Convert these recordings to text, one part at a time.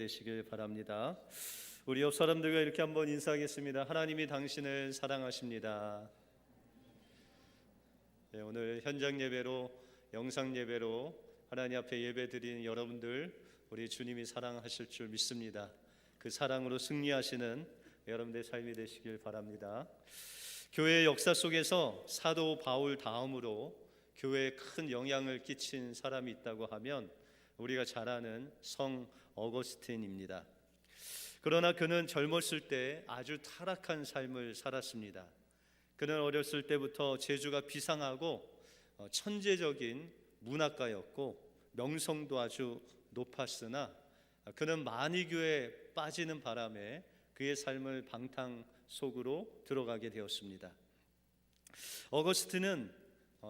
되시길 바랍니다. 우리 옆 사람들과 이렇게 한번 인사하겠습니다. 하나님이 당신을 사랑하십니다. 네, 오늘 현장 예배로, 영상 예배로 하나님 앞에 예배 드리는 여러분들, 우리 주님이 사랑하실 줄 믿습니다. 그 사랑으로 승리하시는 여러분들의 삶이 되시길 바랍니다. 교회의 역사 속에서 사도 바울 다음으로 교회에 큰 영향을 끼친 사람이 있다고 하면 우리가 잘 아는 성 어거스틴입니다. 그러나 그는 젊었을 때 아주 타락한 삶을 살았습니다. 그는 어렸을 때부터 재주가 비상하고 천재적인 문학가였고 명성도 아주 높았으나 그는 만이교에 빠지는 바람에 그의 삶을 방탕 속으로 들어가게 되었습니다. 어거스틴은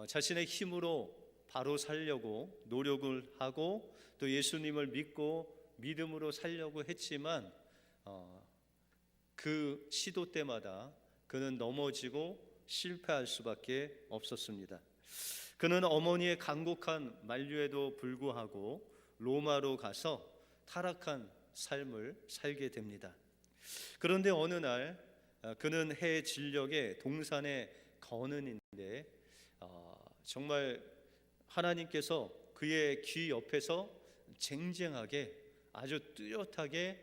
자신의 힘으로 바로 살려고 노력을 하고 또 예수님을 믿고 믿음으로 살려고 했지만 그 시도 때마다 그는 넘어지고 실패할 수밖에 없었습니다. 그는 어머니의 간곡한 만류에도 불구하고 로마로 가서 타락한 삶을 살게 됩니다. 그런데 어느 날 그는 해 진력의 동산에 거는인데 정말 하나님께서 그의 귀 옆에서 쟁쟁하게 아주 뚜렷하게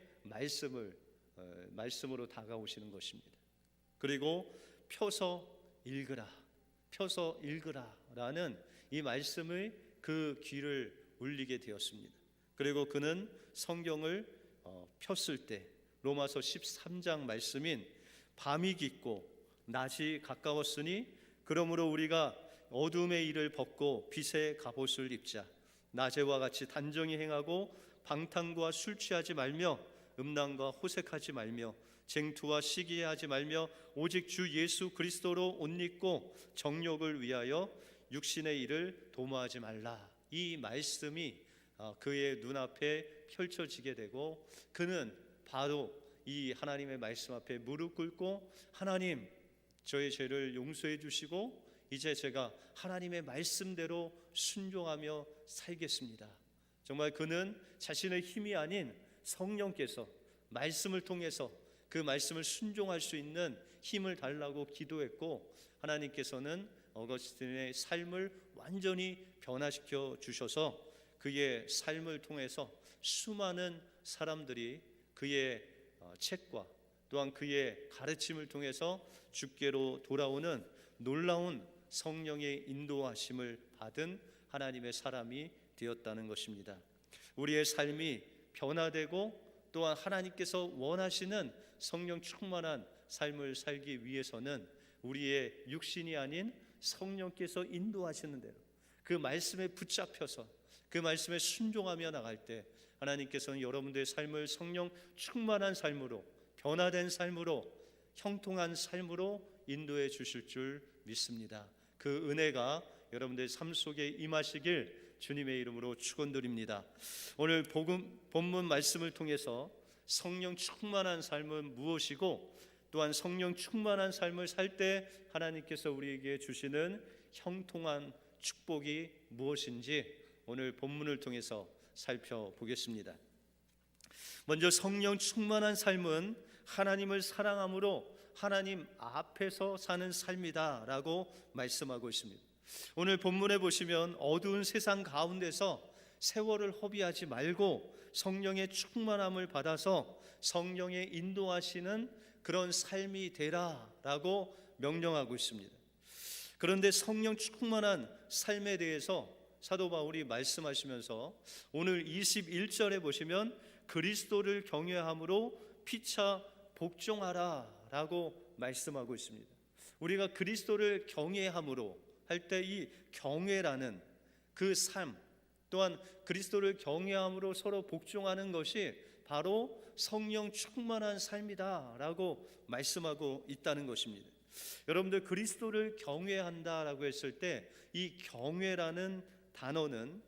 말씀으로 다가오시는 것입니다. 그리고 펴서 읽으라라는 이 말씀을 그 귀를 울리게 되었습니다. 그리고 그는 성경을 폈을 때 로마서 13장 말씀인 밤이 깊고 낮이 가까웠으니 그러므로 우리가 어둠의 일을 벗고 빛의 갑옷을 입자. 낮에와 같이 단정히 행하고 방탕과 술 취하지 말며 음란과 호색하지 말며 쟁투와 시기하지 말며 오직 주 예수 그리스도로 옷 입고 정욕을 위하여 육신의 일을 도모하지 말라. 이 말씀이 그의 눈앞에 펼쳐지게 되고 그는 바로 이 하나님의 말씀 앞에 무릎 꿇고 하나님, 저의 죄를 용서해 주시고 이제 제가 하나님의 말씀대로 순종하며 살겠습니다. 정말 그는 자신의 힘이 아닌 성령께서 말씀을 통해서 그 말씀을 순종할 수 있는 힘을 달라고 기도했고 하나님께서는 어거스틴의 삶을 완전히 변화시켜 주셔서 그의 삶을 통해서 수많은 사람들이 그의 책과 또한 그의 가르침을 통해서 주께로 돌아오는 놀라운 성령의 인도하심을 받은 하나님의 사람이 되었다는 것입니다. 우리의 삶이 변화되고 또한 하나님께서 원하시는 성령 충만한 삶을 살기 위해서는 우리의 육신이 아닌 성령께서 인도하시는 대로 그 말씀에 붙잡혀서 그 말씀에 순종하며 나갈 때 하나님께서는 여러분들의 삶을 성령 충만한 삶으로, 변화된 삶으로, 형통한 삶으로 인도해 주실 줄 믿습니다. 그 은혜가 여러분들의 삶 속에 임하시길 주님의 이름으로 축원드립니다. 오늘 본문 말씀을 통해서 성령 충만한 삶은 무엇이고 또한 성령 충만한 삶을 살 때 하나님께서 우리에게 주시는 형통한 축복이 무엇인지 오늘 본문을 통해서 살펴보겠습니다. 먼저 성령 충만한 삶은 하나님을 사랑함으로 하나님 앞에서 사는 삶이다 라고 말씀하고 있습니다. 오늘 본문에 보시면 어두운 세상 가운데서 세월을 허비하지 말고 성령의 충만함을 받아서 성령의 인도하시는 그런 삶이 되라 라고 명령하고 있습니다. 그런데 성령 충만한 삶에 대해서 사도 바울이 말씀하시면서 오늘 21절에 보시면 그리스도를 경외함으로 피차 복종하라 라고 말씀하고 있습니다. 우리가 그리스도를 경외함으로 할 때 이 경외라는 그 삶 또한 그리스도를 경외함으로 서로 복종하는 것이 바로 성령 충만한 삶이다 라고 말씀하고 있다는 것입니다. 여러분들 그리스도를 경외한다라고 했을 때 이 경외라는 단어는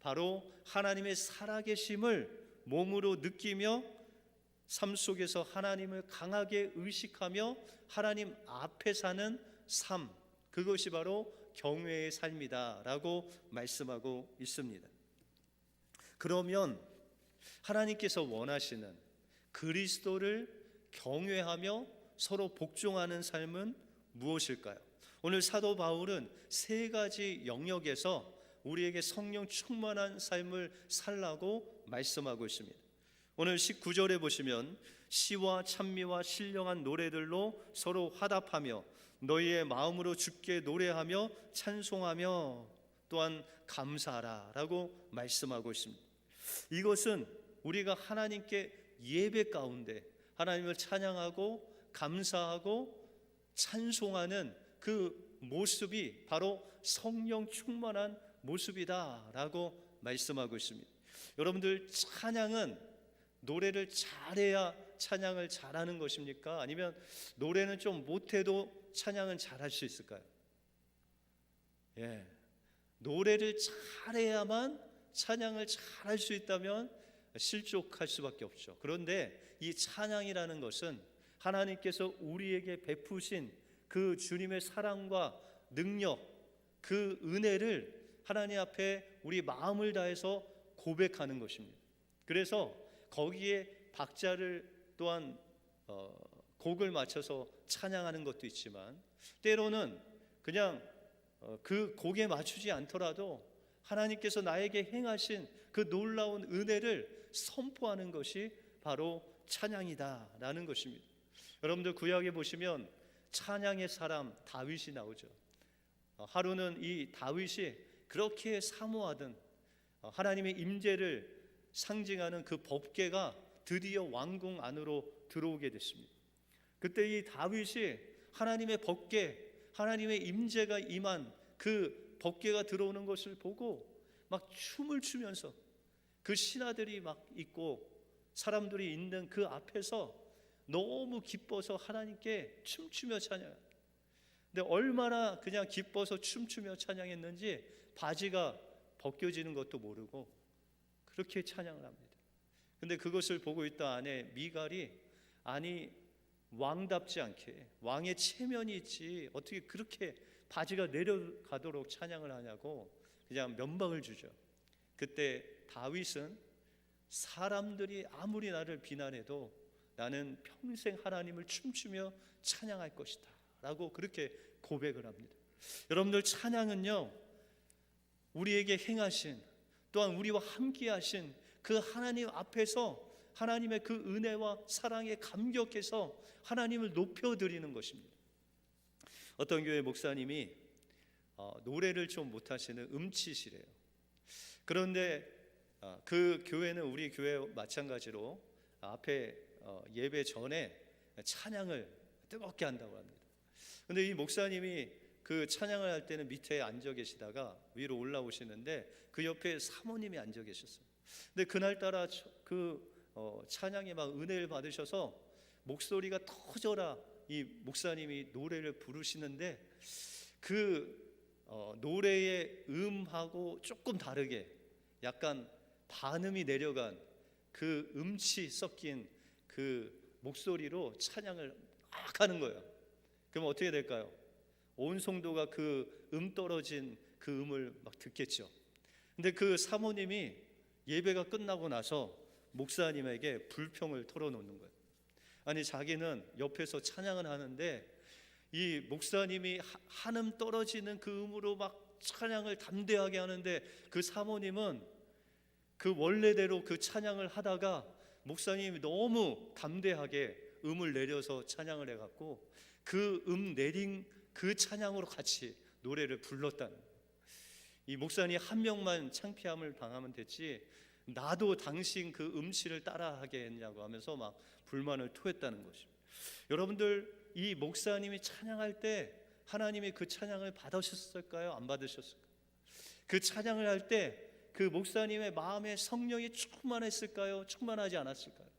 바로 하나님의 살아계심을 몸으로 느끼며 삶 속에서 하나님을 강하게 의식하며 하나님 앞에 사는 삶, 그것이 바로 경외의 삶이다 라고 말씀하고 있습니다. 그러면 하나님께서 원하시는 그리스도를 경외하며 서로 복종하는 삶은 무엇일까요? 오늘 사도 바울은 세 가지 영역에서 우리에게 성령 충만한 삶을 살라고 말씀하고 있습니다. 오늘 19절에 보시면 시와 찬미와 신령한 노래들로 서로 화답하며 너희의 마음으로 주께 노래하며 찬송하며 또한 감사하라 라고 말씀하고 있습니다. 이것은 우리가 하나님께 예배 가운데 하나님을 찬양하고 감사하고 찬송하는 그 모습이 바로 성령 충만한 모습이다 라고 말씀하고 있습니다. 여러분들, 찬양은 노래를 잘해야 찬양을 잘하는 것입니까? 아니면 노래는 좀 못해도 찬양은 잘할 수 있을까요? 노래를 잘해야만 찬양을 잘할 수 있다면 실족할 수밖에 없죠. 그런데 이 찬양이라는 것은 하나님께서 우리에게 베푸신 그 주님의 사랑과 능력, 그 은혜를 하나님 앞에 우리 마음을 다해서 고백하는 것입니다. 그래서 거기에 박자를 또한 곡을 맞춰서 찬양하는 것도 있지만, 때로는 그냥 그 곡에 맞추지 않더라도 하나님께서 나에게 행하신 그 놀라운 은혜를 선포하는 것이 바로 찬양이다라는 것입니다. 여러분들, 구약에 보시면 찬양의 사람 다윗이 나오죠. 하루는 이 다윗이 그렇게 사모하던 하나님의 임재를 상징하는 그 법궤가 드디어 왕궁 안으로 들어오게 됐습니다. 그때 이 다윗이 하나님의 법궤, 하나님의 임재가 임한 그 법궤가 들어오는 것을 보고 막 춤을 추면서, 그 신하들이 막 있고 사람들이 있는 그 앞에서 너무 기뻐서 하나님께 춤추며 찬양합니다. 근데 얼마나 그냥 기뻐서 춤추며 찬양했는지 바지가 벗겨지는 것도 모르고 그렇게 찬양을 합니다. 근데 그것을 보고 있던 아내 미갈이, 아니 왕답지 않게 왕의 체면이 있지 어떻게 그렇게 바지가 내려가도록 찬양을 하냐고 그냥 면박을 주죠. 그때 다윗은 사람들이 아무리 나를 비난해도 나는 평생 하나님을 춤추며 찬양할 것이다 라고 그렇게 고백을 합니다. 여러분들, 찬양은요, 우리에게 행하신, 또한 우리와 함께 하신 그 하나님 앞에서 하나님의 그 은혜와 사랑에 감격해서 하나님을 높여드리는 것입니다. 어떤 교회 목사님이 노래를 좀 못하시는 음치시래요. 그런데 그 교회는 우리 교회 마찬가지로 앞에 예배 전에 찬양을 뜨겁게 한다고 합니다. 그런데 이 목사님이 그 찬양을 할 때는 밑에 앉아 계시다가 위로 올라오시는데 그 옆에 사모님이 앉아 계셨어요. 근데 그날따라 그 찬양에 막 은혜를 받으셔서 목소리가 터져라 이 목사님이 노래를 부르시는데 그 노래의 음하고 조금 다르게 약간 반음이 내려간 그 음치 섞인 그 목소리로 찬양을 막 하는 거예요. 그럼 어떻게 될까요? 온 성도가 그 떨어진 그 음을 막 듣겠죠. 근데 그 사모님이 예배가 끝나고 나서 목사님에게 불평을 털어놓는 거예요. 아니, 자기는 옆에서 찬양을 하는데 이 목사님이 한음 떨어지는 그 음으로 막 찬양을 담대하게 하는데 그 사모님은 그 원래대로 그 찬양을 하다가 목사님이 너무 담대하게 음을 내려서 찬양을 해갖고 그 내린 그 찬양으로 같이 노래를 불렀다는 거예요. 이 목사님 한 명만 창피함을 당하면 됐지 나도 당신 그 음치를 따라하게 했냐고 하면서 막 불만을 토했다는 것입니다. 여러분들, 이 목사님이 찬양할 때 하나님이 그 찬양을 받으셨을까요? 안 받으셨을까요? 그 찬양을 할 때 그 목사님의 마음에 성령이 충만했을까요? 충만하지 않았을까요?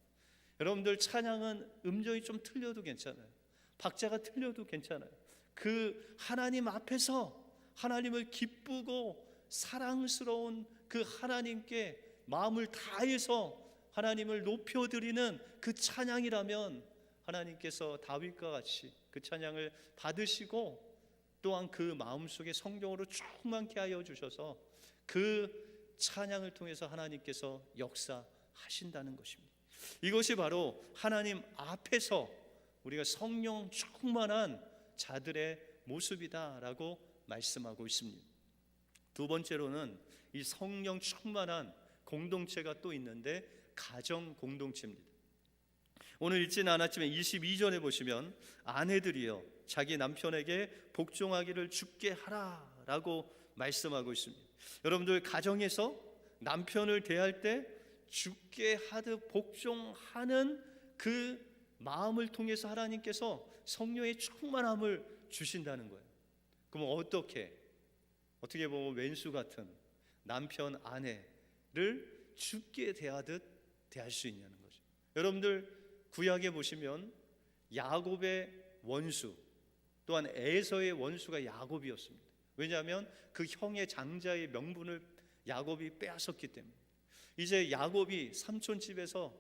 여러분들, 찬양은 음정이 좀 틀려도 괜찮아요. 박자가 틀려도 괜찮아요. 그 하나님 앞에서 하나님을 기쁘고 사랑스러운 그 하나님께 마음을 다해서 하나님을 높여드리는 그 찬양이라면 하나님께서 다윗과 같이 그 찬양을 받으시고 또한 그 마음속에 성령으로 충만케 하여 주셔서 그 찬양을 통해서 하나님께서 역사하실 하신다는 것입니다. 이것이 바로 하나님 앞에서 우리가 성령 충만한 자들의 모습이다라고 말씀하고 있습니다. 두 번째로는 이 성령 충만한 공동체가 또 있는데 가정 공동체입니다. 오늘 읽지는 않았지만 22절에 보시면 아내들이여 자기 남편에게 복종하기를 죽게 하라라고 말씀하고 있습니다. 여러분들 가정에서 남편을 대할 때 죽게 하듯 복종하는 그 마음을 통해서 하나님께서 성령의 충만함을 주신다는 거예요. 그럼 어떻게 보면 왼수 같은 남편 아내를 죽게 대하듯 대할 수 있냐는 거죠. 여러분들 구약에 보시면 야곱의 원수 또한 에서의 원수가 야곱이었습니다. 왜냐하면 그 형의 장자의 명분을 야곱이 빼앗았기 때문에. 이제 야곱이 삼촌 집에서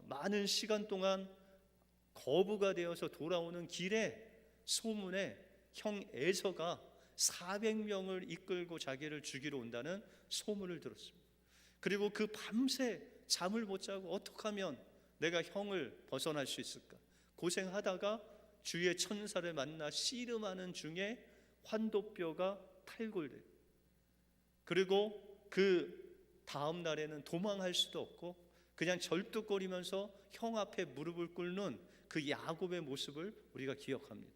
많은 시간 동안 거부가 되어서 돌아오는 길에 소문에 형 에서가 400명을 이끌고 자기를 죽이러 온다는 소문을 들었습니다. 그리고 그 밤새 잠을 못 자고 어떻게 하면 내가 형을 벗어날 수 있을까 고생하다가 주의 천사를 만나 씨름하는 중에 환도뼈가 탈골돼요. 그리고 그 다음 날에는 도망할 수도 없고 그냥 절뚝거리면서 형 앞에 무릎을 꿇는 그 야곱의 모습을 우리가 기억합니다.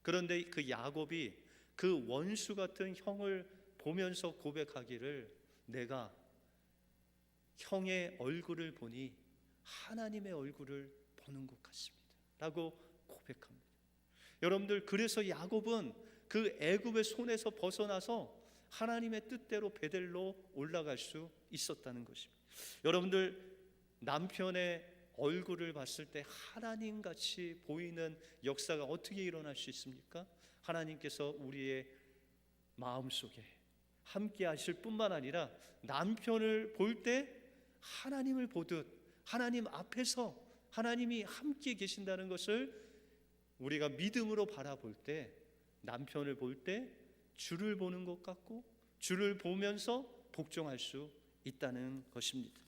그런데 그 야곱이 그 원수 같은 형을 보면서 고백하기를 내가 형의 얼굴을 보니 하나님의 얼굴을 보는 것 같습니다 라고 고백합니다. 여러분들 그래서 야곱은 그 애굽의 손에서 벗어나서 하나님의 뜻대로 베델로 올라갈 수 있었다는 것입니다. 여러분들 남편의 얼굴을 봤을 때 하나님같이 보이는 역사가 어떻게 일어날 수 있습니까? 하나님께서 우리의 마음속에 함께 하실 뿐만 아니라 남편을 볼 때 하나님을 보듯 하나님 앞에서 하나님이 함께 계신다는 것을 우리가 믿음으로 바라볼 때 남편을 볼 때 주를 보는 것 같고 주를 보면서 복종할 수 있다는 것입니다.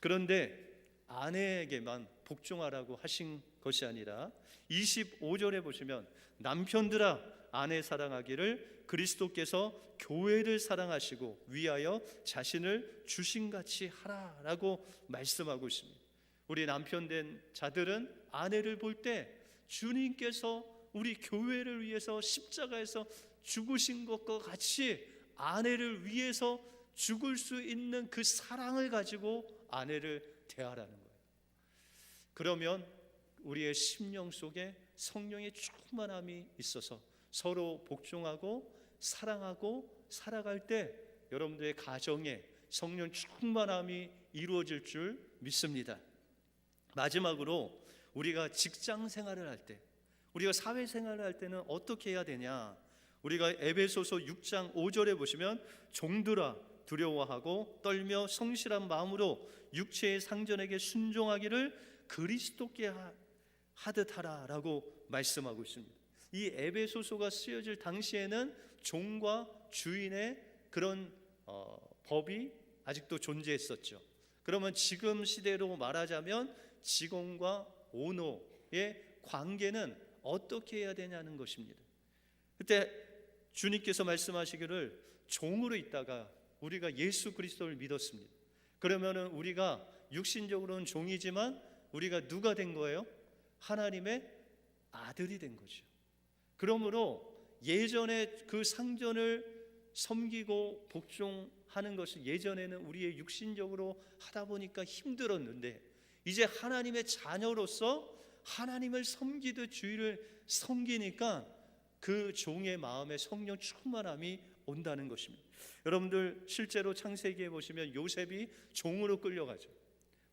그런데 아내에게만 복종하라고 하신 것이 아니라 25절에 보시면 남편들아 아내 사랑하기를 그리스도께서 교회를 사랑하시고 위하여 자신을 주신같이 하라라고 말씀하고 있습니다. 우리 남편 된 자들은 아내를 볼 때 주님께서 우리 교회를 위해서 십자가에서 죽으신 것과 같이 아내를 위해서 죽을 수 있는 그 사랑을 가지고 아내를 대하라는 거예요. 그러면 우리의 심령 속에 성령의 충만함이 있어서 서로 복종하고 사랑하고 살아갈 때 여러분들의 가정에 성령 충만함이 이루어질 줄 믿습니다. 마지막으로 우리가 직장 생활을 할 때, 우리가 사회 생활을 할 때는 어떻게 해야 되냐? 우리가 에베소서 6장 5절에 보시면 종들아 두려워하고 떨며 성실한 마음으로 육체의 상전에게 순종하기를 그리스도께 하듯 하라라고 말씀하고 있습니다. 이 에베소서가 쓰여질 당시에는 종과 주인의 그런 법이 아직도 존재했었죠. 그러면 지금 시대로 말하자면 직원과 오너의 관계는 어떻게 해야 되냐는 것입니다. 그때 주님께서 말씀하시기를 종으로 있다가 우리가 예수 그리스도를 믿었습니다. 그러면은 우리가 육신적으로는 종이지만 우리가 누가 된 거예요? 하나님의 아들이 된 거죠. 그러므로 예전에 그 상전을 섬기고 복종하는 것을 예전에는 우리의 육신적으로 하다 보니까 힘들었는데 이제 하나님의 자녀로서 하나님을 섬기듯 주의를 섬기니까 그 종의 마음에 성령 충만함이 온다는 것입니다. 여러분들 실제로 창세기에 보시면 요셉이 종으로 끌려가죠.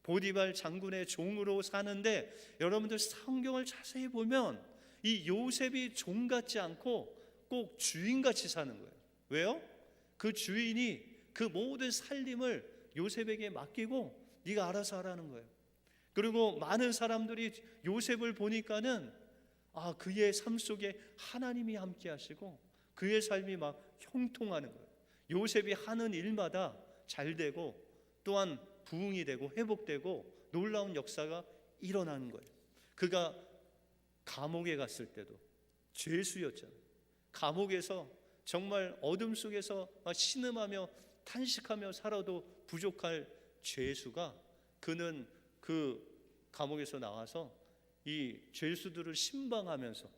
보디발 장군의 종으로 사는데 여러분들 성경을 자세히 보면 이 요셉이 종 같지 않고 꼭 주인같이 사는 거예요. 왜요? 그 주인이 그 모든 살림을 요셉에게 맡기고 네가 알아서 하라는 거예요. 그리고 많은 사람들이 요셉을 보니까는 그의 삶 속에 하나님이 함께 하시고 그의 삶이 막 형통하는 거예요. 요셉이 하는 일마다 잘 되고 또한 부흥이 되고 회복되고 놀라운 역사가 일어나는 거예요. 그가 감옥에 갔을 때도 죄수였잖아요. 감옥에서 정말 어둠 속에서 신음하며 탄식하며 살아도 부족할 죄수가, 그는 그 감옥에서 나와서 이 죄수들을 신방하면서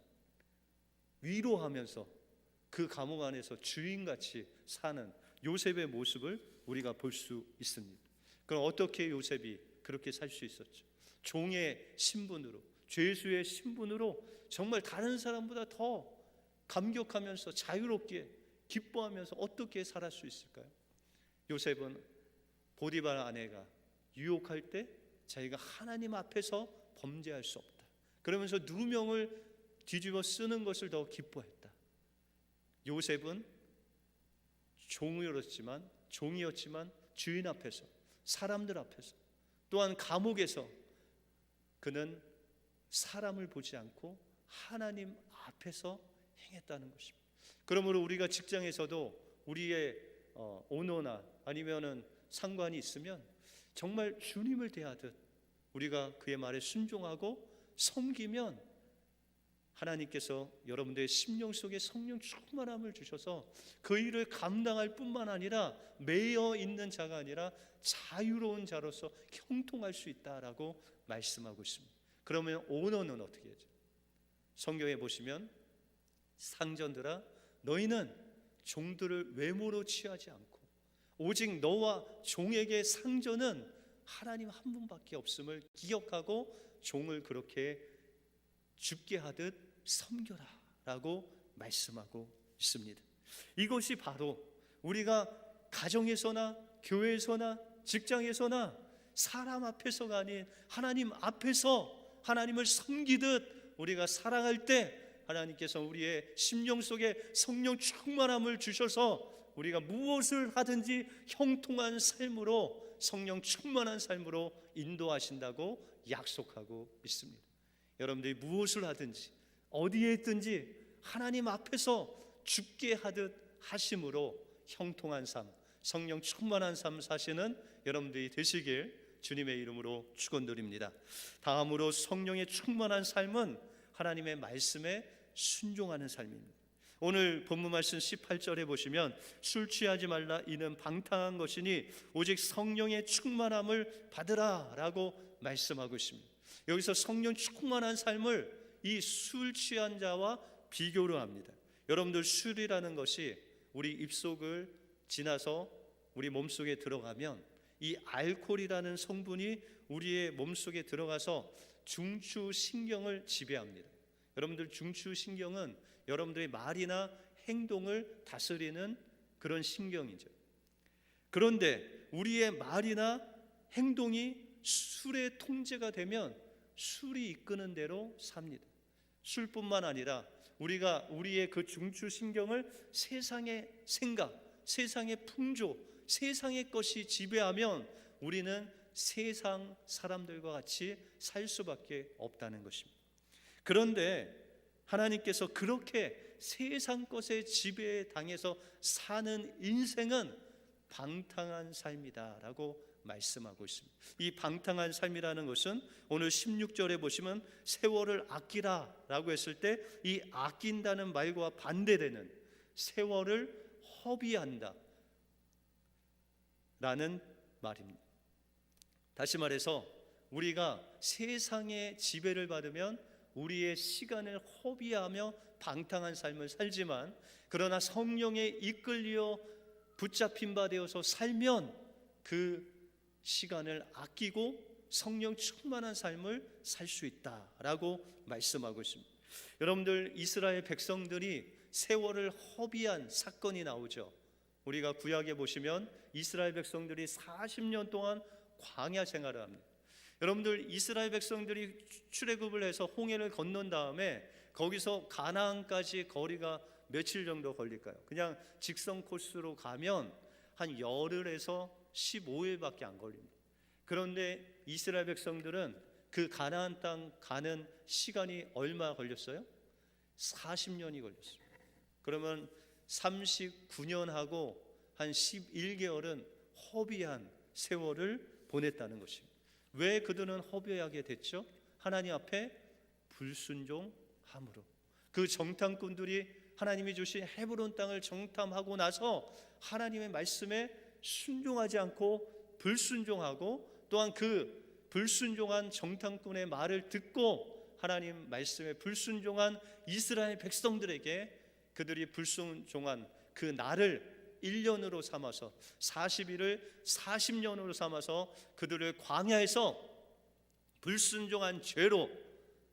위로하면서 그 감옥 안에서 주인같이 사는 요셉의 모습을 우리가 볼 수 있습니다. 그럼 어떻게 요셉이 그렇게 살 수 있었죠? 종의 신분으로, 죄수의 신분으로 정말 다른 사람보다 더 감격하면서 자유롭게 기뻐하면서 어떻게 살할 수 있을까요? 요셉은 보디발 아내가 유혹할 때 자기가 하나님 앞에서 범죄할 수 없다, 그러면서 누명을 뒤집어 쓰는 것을 더 기뻐했다. 요셉은 종이었지만 주인 앞에서, 사람들 앞에서, 또한 감옥에서 그는 사람을 보지 않고 하나님 앞에서 행했다는 것입니다. 그러므로 우리가 직장에서도 우리의 오너나 아니면은 상관이 있으면 정말 주님을 대하듯 우리가 그의 말에 순종하고 섬기면 하나님께서 여러분들의 심령 속에 성령 충만함을 주셔서 그 일을 감당할 뿐만 아니라 매여 있는 자가 아니라 자유로운 자로서 형통할 수 있다라고 말씀하고 있습니다. 그러면 오너는 어떻게 하죠? 성경에 보시면 상전들아 너희는 종들을 외모로 취하지 않고 오직 너와 종에게 상전은 하나님 한 분밖에 없음을 기억하고 종을 그렇게 죽게 하듯 섬겨라 라고 말씀하고 있습니다. 이것이 바로 우리가 가정에서나 교회에서나 직장에서나 사람 앞에서가 아닌 하나님 앞에서 하나님을 섬기듯 우리가 살아갈 때 하나님께서 우리의 심령 속에 성령 충만함을 주셔서 우리가 무엇을 하든지 형통한 삶으로, 성령 충만한 삶으로 인도하신다고 약속하고 있습니다. 여러분들이 무엇을 하든지 어디에 있든지 하나님 앞에서 죽게 하듯 하심으로 형통한 삶, 성령 충만한 삶 사시는 여러분들이 되시길 주님의 이름으로 축원드립니다. 다음으로 성령의 충만한 삶은 하나님의 말씀에 순종하는 삶입니다. 오늘 본문 말씀 18절에 보시면 술 취하지 말라 이는 방탕한 것이니 오직 성령의 충만함을 받으라 라고 말씀하고 있습니다. 여기서 성령 충만한 삶을 이 술 취한 자와 비교를 합니다. 여러분들 술이라는 것이 우리 입속을 지나서 우리 몸속에 들어가면 이 알코올이라는 성분이 우리의 몸속에 들어가서 중추신경을 지배합니다. 여러분들 중추신경은 여러분들의 말이나 행동을 다스리는 그런 신경이죠. 그런데 우리의 말이나 행동이 술의 통제가 되면 술이 이끄는 대로 삽니다. 술뿐만 아니라 우리가 우리의 그 중추신경을 세상의 생각, 세상의 풍조, 세상의 것이 지배하면 우리는 세상 사람들과 같이 살 수밖에 없다는 것입니다. 그런데 하나님께서 그렇게 세상 것의 지배에 당해서 사는 인생은 방탕한 삶이다라고 말씀하고 있습니다. 이 방탕한 삶이라는 것은 오늘 16절에 보시면 세월을 아끼라라고 했을 때 이 아낀다는 말과 반대되는 세월을 허비한다 라는 말입니다. 다시 말해서 우리가 세상의 지배를 받으면 우리의 시간을 허비하며 방탕한 삶을 살지만, 그러나 성령에 이끌려 붙잡힌 바 되어서 살면 그 시간을 아끼고 성령 충만한 삶을 살 수 있다라고 말씀하고 있습니다. 여러분들, 이스라엘 백성들이 세월을 허비한 사건이 나오죠. 우리가 구약에 보시면 이스라엘 백성들이 40년 동안 광야 생활을 합니다. 여러분들, 이스라엘 백성들이 출애굽을 해서 홍해를 건넌 다음에 거기서 가나안까지 거리가 며칠 정도 걸릴까요? 그냥 직선 코스로 가면 한 열흘에서 15일밖에 안 걸립니다. 그런데 이스라엘 백성들은 그 가나안 땅 가는 시간이 얼마 걸렸어요? 40년이 걸렸어요. 그러면 39년하고 한 11개월은 허비한 세월을 보냈다는 것입니다. 왜 그들은 허비하게 됐죠? 하나님 앞에 불순종함으로. 그 정탐꾼들이 하나님이 주신 헤브론 땅을 정탐하고 나서 하나님의 말씀에 순종하지 않고 불순종하고, 또한 그 불순종한 정탐꾼의 말을 듣고 하나님 말씀에 불순종한 이스라엘 백성들에게 그들이 불순종한 그 날을 1년으로 삼아서 40일을 40년으로 삼아서 그들을 광야에서 불순종한 죄로,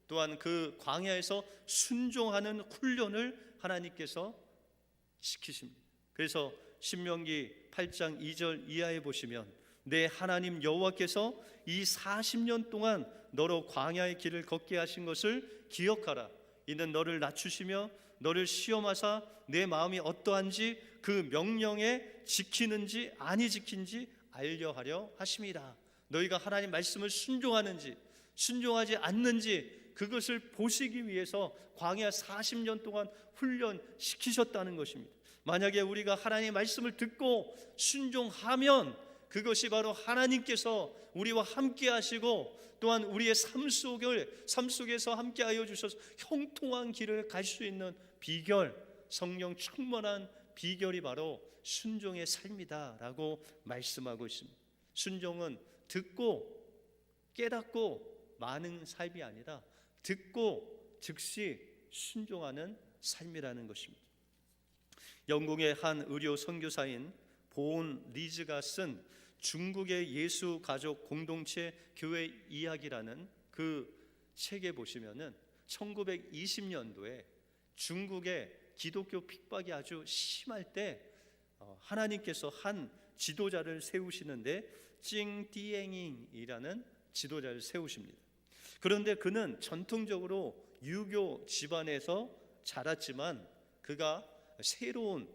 또한 그 광야에서 순종하는 훈련을 하나님께서 시키십니다. 그래서 신명기 8장 2절 이하에 보시면 내 하나님 여호와께서 이 40년 동안 너로 광야의 길을 걷게 하신 것을 기억하라. 이는 너를 낮추시며 너를 시험하사 내 마음이 어떠한지 그 명령에 지키는지 아니 지킨지 알려하려 하심이라. 너희가 하나님 말씀을 순종하는지 순종하지 않는지 그것을 보시기 위해서 광야 40년 동안 훈련시키셨다는 것입니다. 만약에 우리가 하나님의 말씀을 듣고 순종하면 그것이 바로 하나님께서 우리와 함께 하시고, 또한 우리의 삶 속에서 함께 하여 주셔서 형통한 길을 갈 수 있는 비결, 성령 충만한 비결이 바로 순종의 삶이다라고 말씀하고 있습니다. 순종은 듣고 깨닫고 마는 삶이 아니라 듣고 즉시 순종하는 삶이라는 것입니다. 영국의 한 의료 선교사인 보온 리즈가 쓴 중국의 예수 가족 공동체 교회 이야기라는 그 책에 보시면은 1920년도에 중국의 기독교 핍박이 아주 심할 때 하나님께서 한 지도자를 세우시는데 찡띠앵잉이라는 지도자를 세우십니다. 그런데 그는 전통적으로 유교 집안에서 자랐지만 그가 새로운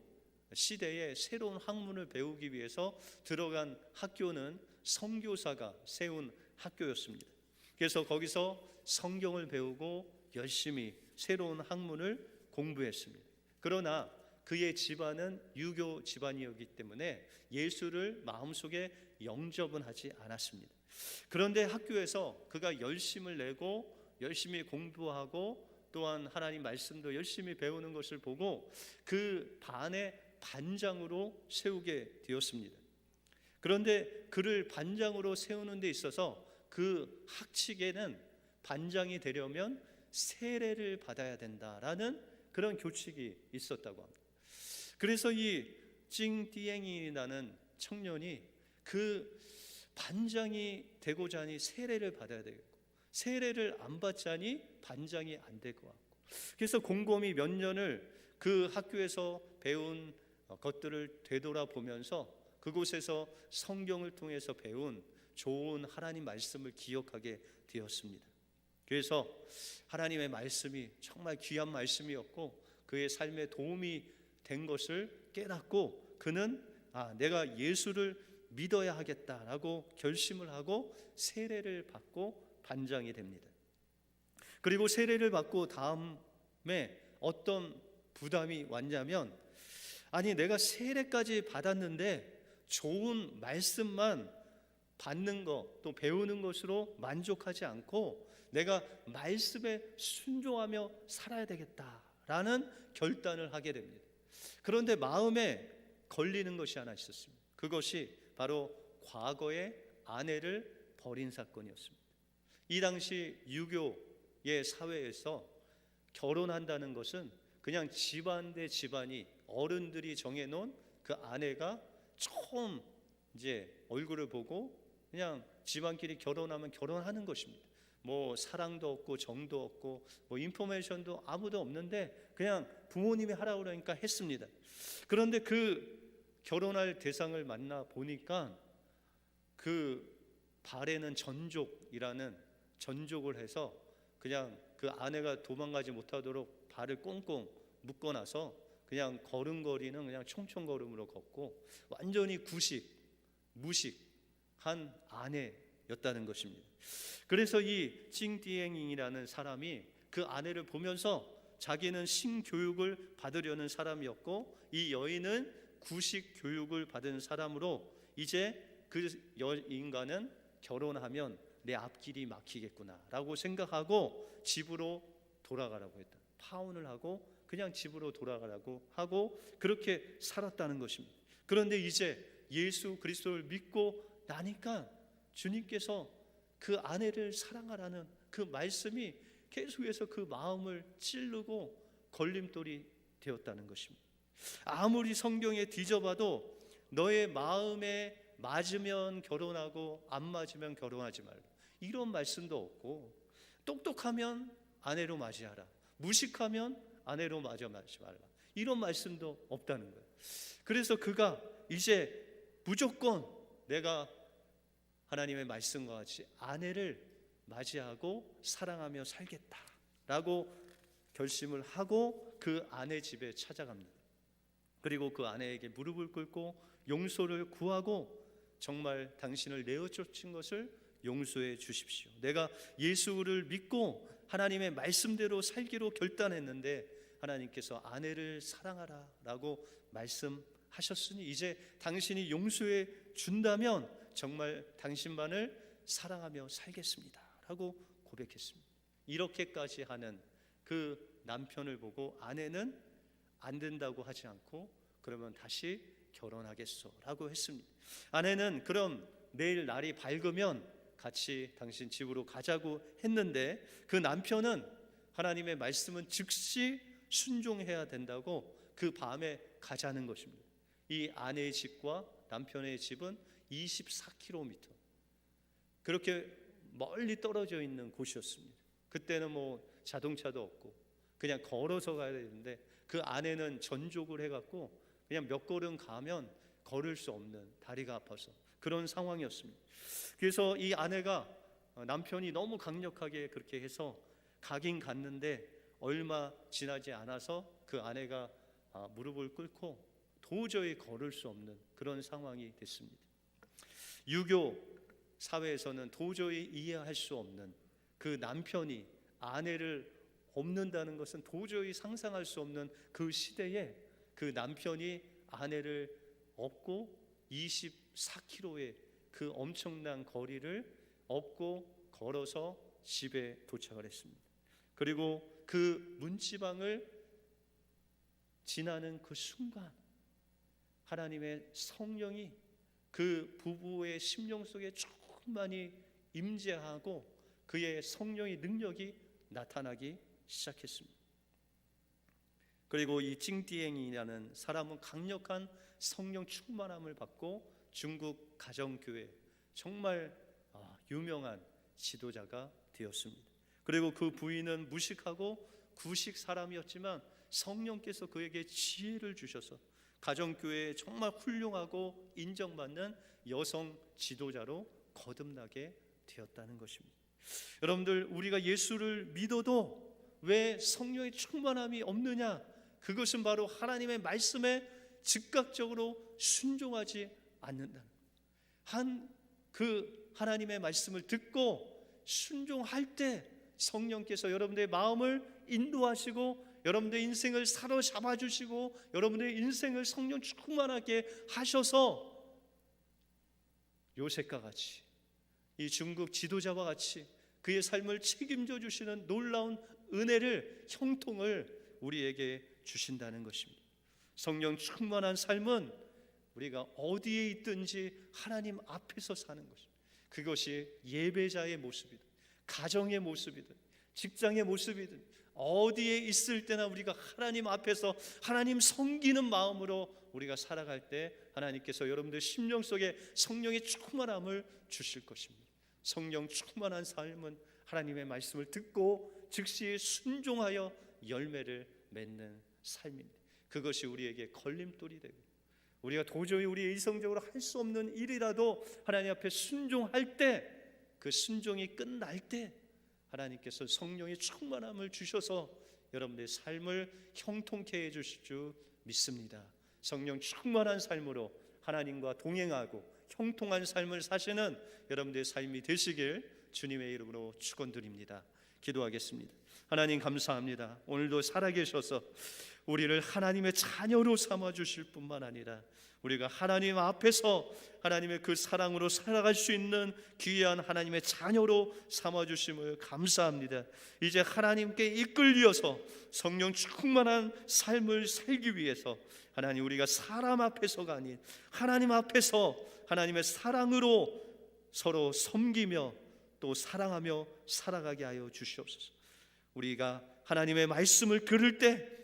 시대에 새로운 학문을 배우기 위해서 들어간 학교는 선교사가 세운 학교였습니다. 그래서 거기서 성경을 배우고 열심히 새로운 학문을 공부했습니다. 그러나 그의 집안은 유교 집안이었기 때문에 예수를 마음속에 영접은 하지 않았습니다. 그런데 학교에서 그가 열심을 내고 열심히 공부하고 또한 하나님 말씀도 열심히 배우는 것을 보고 그 반의 반장으로 세우게 되었습니다. 그런데 그를 반장으로 세우는 데 있어서 그 학칙에는 반장이 되려면 세례를 받아야 된다라는 그런 규칙이 있었다고 합니다. 그래서 이 찡띠앵이라는 청년이 그 반장이 되고자 하니 세례를 받아야 되겠고, 세례를 안 받자니 반장이 안 될 것 같고, 그래서 곰곰이 몇 년을 그 학교에서 배운 것들을 되돌아보면서 그곳에서 성경을 통해서 배운 좋은 하나님 말씀을 기억하게 되었습니다. 그래서 하나님의 말씀이 정말 귀한 말씀이었고 그의 삶에 도움이 된 것을 깨닫고 그는 내가 예수를 믿어야 하겠다라고 결심을 하고 세례를 받고 반장이 됩니다. 그리고 세례를 받고 다음에 어떤 부담이 왔냐면, 아니 내가 세례까지 받았는데 좋은 말씀만 받는 것 또 배우는 것으로 만족하지 않고 내가 말씀에 순종하며 살아야 되겠다라는 결단을 하게 됩니다. 그런데 마음에 걸리는 것이 하나 있었습니다. 그것이 바로 과거의 아내를 버린 사건이었습니다. 이 당시 유교의 사회에서 결혼한다는 것은 그냥 집안 대 집안이 어른들이 정해놓은 그 아내가 처음 이제 얼굴을 보고 그냥 집안끼리 결혼하면 결혼하는 것입니다. 뭐 사랑도 없고 정도 없고 뭐 인포메이션도 아무도 없는데 그냥 부모님이 하라고 그러니까 했습니다. 그런데 그 결혼할 대상을 만나 보니까 그 발에는 전족이라는 전족을 해서 그냥 그 아내가 도망가지 못하도록 발을 꽁꽁 묶어놔서 그냥 걸음걸이는 그냥 총총걸음으로 걷고 완전히 무식한 아내였다는 것입니다. 그래서 이 찡띠앵잉이라는 사람이 그 아내를 보면서 자기는 신교육을 받으려는 사람이었고 이 여인은 구식 교육을 받은 사람으로 이제 그 인간은 결혼하면 내 앞길이 막히겠구나라고 생각하고 집으로 돌아가라고 했다. 파혼을 하고 그냥 집으로 돌아가라고 하고 그렇게 살았다는 것입니다. 그런데 이제 예수 그리스도를 믿고 나니까 주님께서 그 아내를 사랑하라는 그 말씀이 계속해서 그 마음을 찌르고 걸림돌이 되었다는 것입니다. 아무리 성경에 뒤져봐도 너의 마음에 맞으면 결혼하고 안 맞으면 결혼하지 말라, 이런 말씀도 없고, 똑똑하면 아내로 맞이하라, 무식하면 아내로 맞지 말라, 이런 말씀도 없다는 거예요. 그래서 그가 이제 무조건 내가 하나님의 말씀과 같이 아내를 맞이하고 사랑하며 살겠다라고 결심을 하고 그 아내 집에 찾아갑니다. 그리고 그 아내에게 무릎을 꿇고 용서를 구하고, 정말 당신을 내어 쫓은 것을 용서해 주십시오. 내가 예수를 믿고 하나님의 말씀대로 살기로 결단했는데 하나님께서 아내를 사랑하라 라고 말씀하셨으니 이제 당신이 용서해 준다면 정말 당신만을 사랑하며 살겠습니다 라고 고백했습니다. 이렇게까지 하는 그 남편을 보고 아내는 안 된다고 하지 않고 그러면 다시 결혼하겠소 라고 했습니다. 아내는 그럼 내일 날이 밝으면 같이 당신 집으로 가자고 했는데 그 남편은 하나님의 말씀은 즉시 순종해야 된다고 그 밤에 가자는 것입니다. 이 아내의 집과 남편의 집은 24km, 그렇게 멀리 떨어져 있는 곳이었습니다. 그때는 뭐 자동차도 없고 그냥 걸어서 가야 되는데 그 아내는 전족을 해갖고 그냥 몇 걸음 가면 걸을 수 없는, 다리가 아파서 그런 상황이었습니다. 그래서 이 아내가 남편이 너무 강력하게 그렇게 해서 가긴 갔는데 얼마 지나지 않아서 그 아내가 무릎을 꿇고 도저히 걸을 수 없는 그런 상황이 됐습니다. 유교 사회에서는 도저히 이해할 수 없는 그 남편이 아내를 업는다는 것은 도저히 상상할 수 없는 그 시대에 그 남편이 아내를 업고 24km의 그 엄청난 거리를 업고 걸어서 집에 도착을 했습니다. 그리고 그 문지방을 지나는 그 순간 하나님의 성령이 그 부부의 심령 속에 충만히 임재하고 그의 성령의 능력이 나타나기 시작했습니다. 그리고 이 찡띠eng이라는 사람은 강력한 성령 충만함을 받고 중국 가정교회 정말 유명한 지도자가 되었습니다. 그리고 그 부인은 무식하고 구식 사람이었지만 성령께서 그에게 지혜를 주셔서 가정교회에 정말 훌륭하고 인정받는 여성 지도자로 거듭나게 되었다는 것입니다. 여러분들, 우리가 예수를 믿어도 왜 성령의 충만함이 없느냐? 그것은 바로 하나님의 말씀에 즉각적으로 순종하지 않는다는 그 하나님의 말씀을 듣고 순종할 때 성령께서 여러분들의 마음을 인도하시고 여러분들의 인생을 사로잡아 주시고 여러분들의 인생을 성령 충만하게 하셔서 요셉과 같이, 이 중국 지도자와 같이 그의 삶을 책임져 주시는 놀라운 은혜를, 형통을 우리에게 주신다는 것입니다. 성령 충만한 삶은 우리가 어디에 있든지 하나님 앞에서 사는 것입니다. 그것이 예배자의 모습이든 가정의 모습이든 직장의 모습이든 어디에 있을 때나 우리가 하나님 앞에서 하나님 섬기는 마음으로 우리가 살아갈 때 하나님께서 여러분들 심령 속에 성령의 충만함을 주실 것입니다. 성령 충만한 삶은 하나님의 말씀을 듣고 즉시 순종하여 열매를 맺는 삶입니다. 그것이 우리에게 걸림돌이 되고 우리가 도저히 우리 이성적으로 할 수 없는 일이라도 하나님 앞에 순종할 때, 그 순종이 끝날 때 하나님께서 성령의 충만함을 주셔서 여러분들의 삶을 형통케 해 주실 줄 믿습니다. 성령 충만한 삶으로 하나님과 동행하고 형통한 삶을 사시는 여러분들의 삶이 되시길 주님의 이름으로 축원드립니다. 기도하겠습니다. 하나님 감사합니다. 오늘도 살아계셔서 우리를 하나님의 자녀로 삼아주실 뿐만 아니라 우리가 하나님 앞에서 하나님의 그 사랑으로 살아갈 수 있는 귀한 하나님의 자녀로 삼아주심을 감사합니다. 이제 하나님께 이끌려서 성령 충만한 삶을 살기 위해서 하나님, 우리가 사람 앞에서가 아닌 하나님 앞에서 하나님의 사랑으로 서로 섬기며 또 사랑하며 살아가게 하여 주시옵소서. 우리가 하나님의 말씀을 들을 때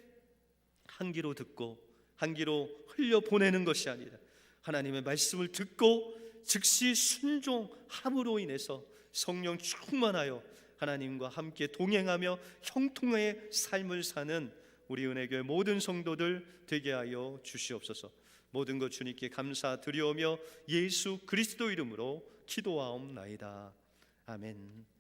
한 귀로 듣고 한 귀로 흘려보내는 것이 아니라 하나님의 말씀을 듣고 즉시 순종함으로 인해서 성령 충만하여 하나님과 함께 동행하며 형통의 삶을 사는 우리 은혜교회 모든 성도들 되게 하여 주시옵소서. 모든 것 주님께 감사드리오며 예수 그리스도 이름으로 기도하옵나이다. 아멘.